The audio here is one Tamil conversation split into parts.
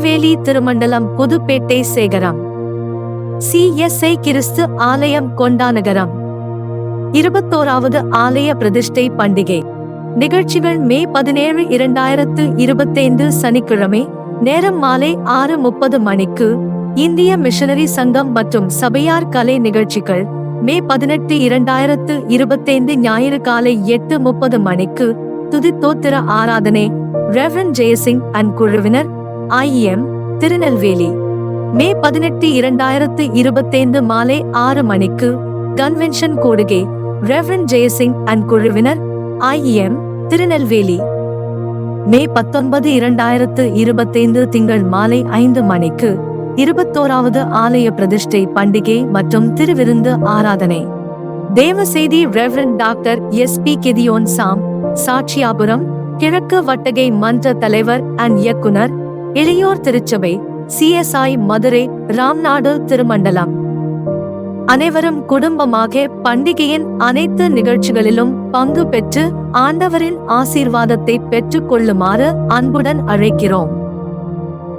திருநெல்வேலி திருமண்டலம் புதுப்பேட்டை சேகரம் CSI கிறிஸ்து ஆலயம் கொண்டாநகரம் 21வது ஆலய பிரதிஷ்டை பண்டிகை நிகழ்ச்சிகள் மே 17, 2025 சனிக்கிழமை. நேரம் மாலை 6:30 மணிக்கு. இந்திய மிஷனரி சங்கம் மற்றும் சபையார் கலை நிகழ்ச்சிகள் மே 18, 2025 ஞாயிறு காலை 8:30 மணிக்கு. துதித்தோத்திர ஆராதனை ரெவரண்ட் ஜெயசிங் அண்ட் குழுவினர் IEM திருநெல்வேலி மே 18, 2025 மாலை 6 மணிக்கு. கன்வென்ஷன் கூடுகை ரெவரண்ட் ஜெயசிங் அண்ட் குழுவினர் IEM திருநெல்வேலி மே 19, 2025 திங்கள் மாலை 5 மணிக்கு. 21வது ஆலய பிரதிஷ்டை பண்டிகை மற்றும் திருவிருந்து ஆராதனை. தேவ செய்தி ரெவரண்ட் டாக்டர் SP கெதியோன் சாம், சாட்சியாபுரம் கிழக்கு வட்டகை மன்ற தலைவர் அண்ட் இயக்குனர், இளையோர் திருச்சபை CSI மதுரை ராம்நாடு திருமண்டலம். அனைவரும் குடும்பமாக பண்டிகையின் அனைத்து நிகழ்ச்சிகளிலும் பங்கு பெற்று ஆண்டவரின் ஆசீர்வாதத்தை பெற்றுக் கொள்ளுமாறு அன்புடன் அழைக்கிறோம்.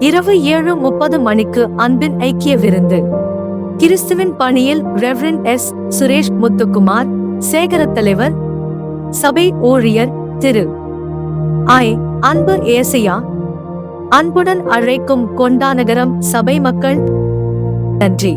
இரவு 7:30 மணிக்கு அன்பின் ஐக்கிய விருந்து. கிறிஸ்துவின் பணியில் ரெவரண்ட் S சுரேஷ் முத்துக்குமார், சேகர தலைவர், சபை ஊழியர் திரு அன்பு ஏசையா. அன்புடன் அழைக்கும் கொண்டாநகரம் சபை மக்கள். நன்றி.